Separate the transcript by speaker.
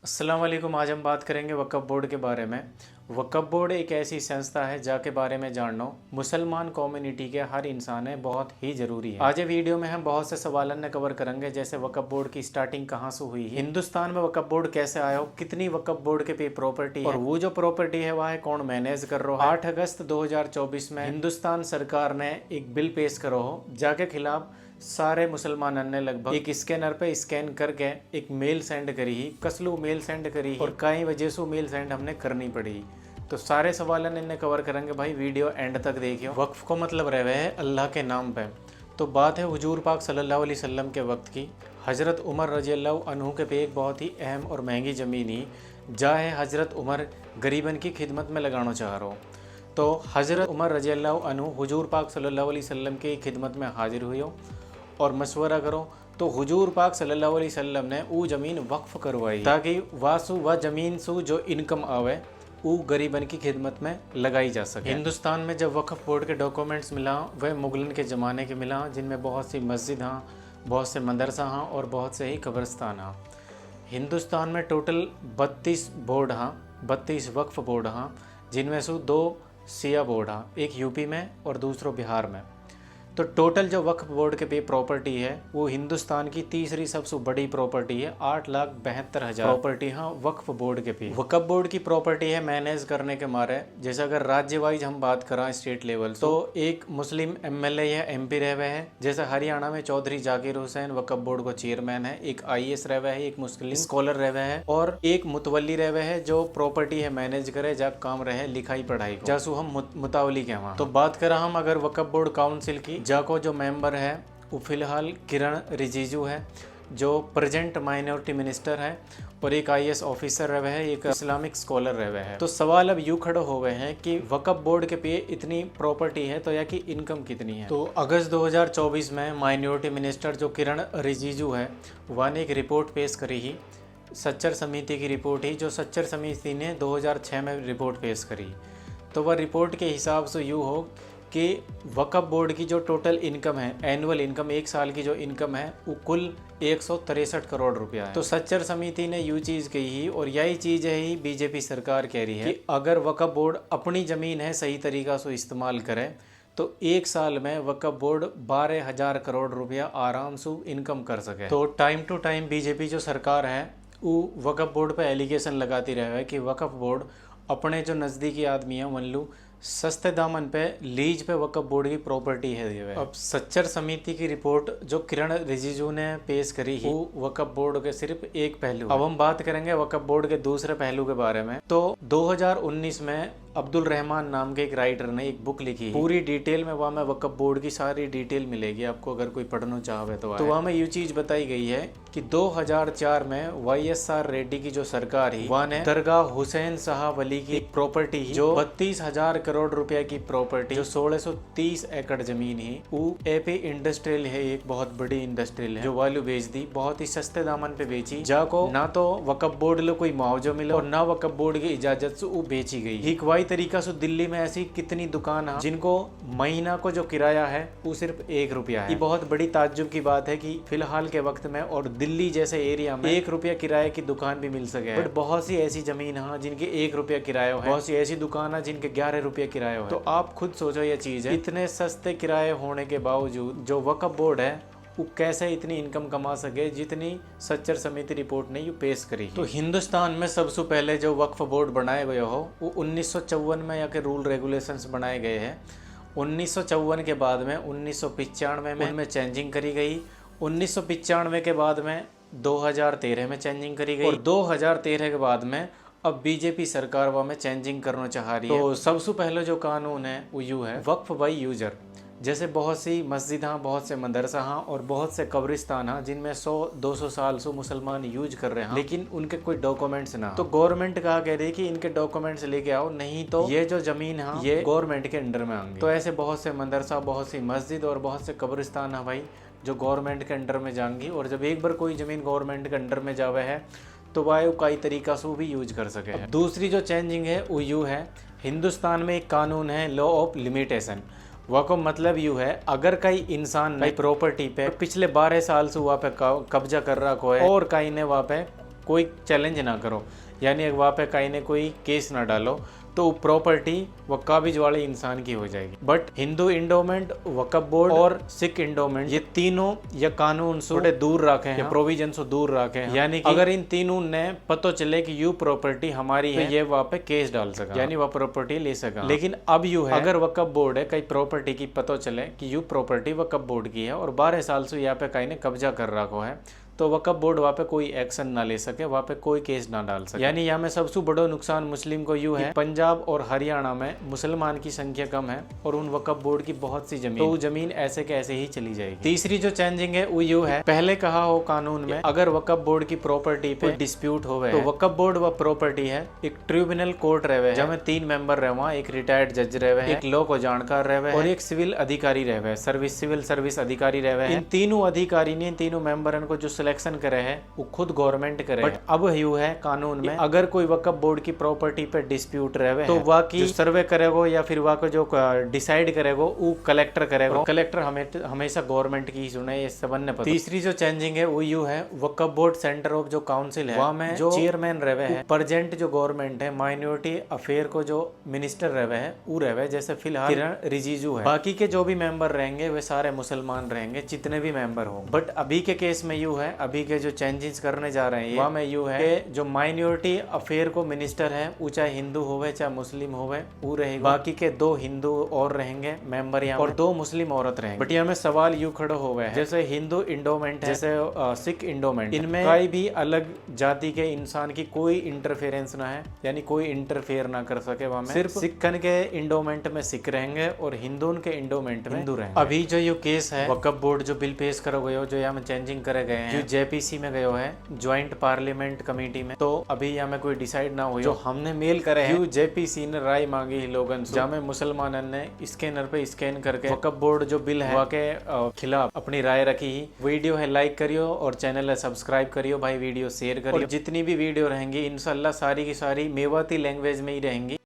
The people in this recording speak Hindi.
Speaker 1: अस्सलाम वालेकुम। आज हम बात करेंगे वक्फ बोर्ड के बारे में। वक्फ बोर्ड एक ऐसी संस्था है जाके बारे में जानना मुसलमान कम्युनिटी के हर इंसान है बहुत ही ज़रूरी है। आज ये वीडियो में हम बहुत से सवालों ने कवर करेंगे, जैसे वक्फ बोर्ड की स्टार्टिंग कहाँ से हुई, हिंदुस्तान में वक्फ बोर्ड कैसे आया हो, कितनी वक्फ बोर्ड के पे प्रॉपर्टी और वो जो प्रॉपर्टी है वह कौन मैनेज कर रहा है। 8 अगस्त 2024 में हिंदुस्तान सरकार ने एक बिल पेश करो हो जाके खिलाफ सारे मुसलमानों ने लगभग एक स्कैनर पे स्कैन करके एक मेल सेंड करी ही, कसलू मेल सेंड करी और कई वजह से मेल सेंड हमने करनी पड़ी। तो सारे सवाल इन्हें कवर करेंगे भाई, वीडियो एंड तक देखियो। वक्फ को मतलब रहे है अल्लाह के नाम पे। तो बात है हुजूर पाक सल्लल्लाहु अलैहि वसल्लम के वक्त की। हज़रत उमर रजी अल्लाह अन्हु के पे एक बहुत ही अहम और महंगी ज़मीन ही जाए हज़रत उमर गरीबन की खिदमत में लगाना चाह रहा हो। तो हज़रत उमर रजी अल्लाह अन्हु हुजूर पाक सल्लल्लाहु अलैहि वसल्लम की खिदमत में हाजिर हुई हो और मशवरा करो। तो हुजूर पाक सल्लल्लाहु अलैहि वसल्लम ने वो ज़मीन वक्फ करवाई ताकि वासु व ज़मीन सु जो इनकम आवे वो गरीबन की खिदमत में लगाई जा सके। हिंदुस्तान में जब वक्फ बोर्ड के डॉक्यूमेंट्स मिला वह मुगलन के ज़माने के मिला, जिनमें बहुत सी मस्जिद हाँ, बहुत से मदरसा हाँ और बहुत से ही कब्रस्तान हाँ। हिंदुस्तान में टोटल 32 बोर्ड हाँ, 32 वक्फ बोर्ड हाँ, जिनमें से 2 सिया बोर्ड हाँ, एक यूपी में और दूसरा बिहार में। तो टोटल जो वक्फ बोर्ड के पे प्रॉपर्टी है वो हिंदुस्तान की तीसरी सबसे बड़ी प्रॉपर्टी है। 8,72,000 प्रॉपर्टी हाँ वक्फ बोर्ड के पे। वक्फ बोर्ड की प्रॉपर्टी है मैनेज करने के मारे, जैसे अगर राज्य वाइज हम बात करें स्टेट लेवल तो एक मुस्लिम एमएलए या एमपी रह हुए हैं, जैसे हरियाणा में चौधरी जाकिर हुसैन वक्फ बोर्ड को चेयरमैन है, एक आईएएस रह हुआ है, एक मुस्लिम स्कॉलर रह हुआ है और एक मुतवली रह हुआ है जो प्रॉपर्टी है मैनेज करे जा काम रहे लिखाई पढ़ाई को, जासू हम मुतावली के वहाँ। तो बात करें हम अगर वक्फ बोर्ड काउंसिल की, जाको जो मेंबर है वो फिलहाल किरण रिजिजू है जो प्रेजेंट माइनॉरिटी मिनिस्टर है और एक आईएएस ऑफिसर रहे हैं, एक इस्लामिक स्कॉलर रहे हैं। तो सवाल अब यूँ खड़े हो गए हैं कि वक्फ बोर्ड के पे इतनी प्रॉपर्टी है तो या की इनकम कितनी है। तो अगस्त 2024 में माइनॉरिटी मिनिस्टर जो किरण रिजिजू है वह ने एक रिपोर्ट पेश करी ही, सच्चर समिति की रिपोर्ट ही, जो सच्चर समिति ने 2006 में रिपोर्ट पेश करी। तो वह रिपोर्ट के हिसाब से यूँ हो कि वक्फ बोर्ड की जो टोटल इनकम है, एनुअल इनकम, एक साल की जो इनकम है वो कुल 163 करोड़ रुपया है। तो सच्चर समिति ने यूँ चीज़ कही ही और यही चीज़ है ही बीजेपी सरकार कह रही है कि अगर वक्फ बोर्ड अपनी ज़मीन है सही तरीक़ा से इस्तेमाल करे तो एक साल में वक्फ बोर्ड 12,000 करोड़ रुपया आराम से इनकम कर सके। तो टाइम टू टाइम बीजेपी जो सरकार है वो वक्फ बोर्ड पर एलिगेशन लगाती रहे है कि वक्फ बोर्ड अपने जो नज़दीकी आदमी हैं वन लू सस्ते दामन पे लीज पे वक्फ बोर्ड की प्रॉपर्टी है। अब सच्चर समिति की रिपोर्ट जो किरण रिजिजू ने पेश करी है वो वक्फ बोर्ड के सिर्फ एक पहलू। अब हम बात करेंगे वक्फ बोर्ड के दूसरे पहलू के बारे में। तो 2019 में अब्दुल रहमान नाम के एक राइटर ने एक बुक लिखी, पूरी डिटेल में वहाँ में वक्फ बोर्ड की सारी डिटेल मिलेगी आपको अगर कोई पढ़ना चाहे तो वहाँ में ये चीज बताई गई है कि 2004 में YSR रेड्डी की जो सरकार ही वहाँ ने दरगाह हुसैन शाह वली की एक प्रॉपर्टी जो 32,000 करोड़ रुपया की प्रॉपर्टी जो 1630 एकड़ जमीन ही वो एपी इंडस्ट्रियल है, एक बहुत बड़ी इंडस्ट्रियल है, जो वालू बेच दी, बहुत ही सस्ते दामन पे बेची, जाको ना तो वक्फ बोर्ड लो कोई मुआवजा मिला और ना वक्फ बोर्ड की इजाजत से वो बेची गई। ठीक वही तरीका से दिल्ली में ऐसी कितनी दुकान है जिनको महीना को जो किराया है वो सिर्फ 1 रुपया है। ये बहुत बड़ी ताज्जुब की बात है कि फिलहाल के वक्त में और दिल्ली जैसे एरिया में 1 रुपया किराए की दुकान भी मिल सके, बट बहुत सी ऐसी जमीन है जिनके 1 रुपया किराया है, बहुत सी ऐसी दुकान है जिनके 11 रुपया किराया है। तो आप खुद सोचो ये चीज है, इतने सस्ते किराए होने के बावजूद जो वक्फ बोर्ड है वो कैसे इतनी इनकम कमा सके जितनी सच्चर समिति रिपोर्ट ने ये पेश करी। तो हिंदुस्तान में सबसे पहले जो वक्फ बोर्ड बनाए गए हो वो 1954 में या के रूल रेगुलेशंस बनाए गए हैं। 1954 के बाद में 1995 में उनमें चेंजिंग करी गई, 1995 के बाद में 2013 में चेंजिंग करी गई और 2013 के बाद में अब बीजेपी सरकार वहाँ में चेंजिंग करना चाह रही है। तो सबसे पहले जो कानून है वो यूँ है, वक्फ बाई यूजर। जैसे बहुत सी मस्जिद हाँ, बहुत से मदरसा हाँ और बहुत से कब्रिस्तान हाँ जिनमें 100-200 साल से मुसलमान यूज कर रहे हैं, लेकिन उनके कोई डॉक्यूमेंट्स ना, तो गवर्नमेंट कहा कह रही है कि इनके डॉक्यूमेंट्स लेके आओ, नहीं तो ये जो जमीन है ये गवर्नमेंट के अंडर में आएंगे। तो ऐसे बहुत से मदरसा, बहुत सी मस्जिद और बहुत से कब्रिस्तान है भाई जो गवर्नमेंट के अंडर में जाएंगी, और जब एक बार कोई ज़मीन गवर्नमेंट के अंडर में जावे है तो वह कई तरीका से भी यूज कर सके। दूसरी जो चेंजिंग है वो यूँ है, हिंदुस्तान में एक कानून है लॉ ऑफ लिमिटेशन। वह को मतलब यूँ है, अगर कई इंसान नई प्रॉपर्टी पे पिछले 12 साल से वहाँ पे कब्जा कर रहा है और कहीं ने वहाँ पे कोई चैलेंज ना करो, यानी वहाँ पे कहीं ने कोई केस ना डालो, तो प्रॉपर्टी वो काबिज वाले इंसान की हो जाएगी। But Hindu endowment, Waqf board और सिख इंडोमेंट, ये तीनों या कानून से थोड़े दूर रखे हैं, प्रोविजन से दूर रखे हैं, यानी कि अगर इन तीनों ने पता चले कि यू प्रॉपर्टी हमारी है, ये वहाँ पे केस डाल सका, यानी वह प्रॉपर्टी ले सका। लेकिन अब यू है, अगर वक्फ बोर्ड है कई प्रॉपर्टी की पता चले कि यू प्रॉपर्टी वक्फ बोर्ड की है और 12 साल से यहाँ पे कहीं ने कब्जा कर रखा है, तो वक्फ बोर्ड वहाँ पे कोई एक्शन ना ले सके, वहाँ पे कोई केस ना डाल सके। यानी यहाँ में सबसे बड़ा नुकसान मुस्लिम को यूँ है, पंजाब और हरियाणा में मुसलमान की संख्या कम है और उन वक्फ बोर्ड की बहुत सी जमीन, तो वो जमीन ऐसे के ऐसे ही चली जाएगी। तीसरी जो चेंजिंग है वो यूँ है, पहले कहा हो कानून में अगर वक्फ बोर्ड की प्रॉपर्टी पे डिस्प्यूट हो तो वक्फ बोर्ड व प्रॉपर्टी है एक ट्रिब्यूनल कोर्ट रहे, जहाँ 3 मेंबर रहे, एक रिटायर्ड जज रहे, एक लॉ को जानकार रहे और एक सिविल अधिकारी रहे, सिविल सर्विस अधिकारी रहे। इन तीनों अधिकारी ने, तीनों मेंबर को जो सिलेक्शन करे है वो खुद गवर्नमेंट करे। बट अब यू है कानून में, अगर कोई वक्फ बोर्ड की प्रॉपर्टी पे डिस्प्यूट रहे तो वह की सर्वे करेगो या फिर वह को जो डिसाइड करेगो वो कलेक्टर करेगो। कलेक्टर हमेशा गवर्नमेंट की सुने, ये सबन ने पता। तीसरी जो चेंजिंग है वो यू है, वक्फ बोर्ड सेंटर ऑफ जो काउंसिल है वहाँ में जो चेयरमैन रहे हैं, प्रेजेंट जो गवर्नमेंट है माइनॉरिटी अफेयर को जो मिनिस्टर रहे हैं वो रहे, जैसे फिलहाल किरण रिजिजू है। बाकी के जो भी मेंबर रहेंगे वे सारे मुसलमान रहेंगे, जितने भी मेंबर हो। बट अभी के केस में यू है, अभी के जो चेंजेस करने जा रहे हैं वहाँ में यू है कि जो माइनॉरिटी अफेयर को मिनिस्टर है वो चाहे हिंदू होवे चाहे मुस्लिम होवे वो रहेगा। बाकी के 2 हिंदू और रहेंगे मेंबर यहाँ और 2 मुस्लिम औरत रहेंगे। बट यहाँ में सवाल यू खड़ा हुआ है, जैसे हिंदू इंडोमेंट है, जैसे सिख इंडोमेंट, इनमें कोई भी अलग जाति के इंसान की कोई इंटरफेरेंस ना है, यानी कोई इंटरफेयर ना कर सके। वहाँ में सिर्फ सिखन के इंडोमेंट में सिख रहेंगे और हिंदू के इंडोमेंट में हिंदू रहेंगे। अभी जो ये केस है वक्फ बोर्ड जो बिल पेश करो गए, जो यहाँ में चेंजिंग करे गए हैं, जेपीसी में गयो है ज्वाइंट पार्लियामेंट कमेटी में, तो अभी यहाँ में कोई डिसाइड ना हुई। जो हमने मेल करे है जेपीसी ने राय मांगी लोगन से, जहाँ में मुसलमानों ने स्कैनर पे स्कैन करके वक्फ बोर्ड जो बिल है के खिलाफ अपनी राय रखी। वीडियो है लाइक करियो और चैनल है सब्सक्राइब करियो भाई, वीडियो शेयर करियो। जितनी भी वीडियो रहेंगी इंशाल्लाह सारी की सारी मेवाती लैंग्वेज में ही रहेंगी।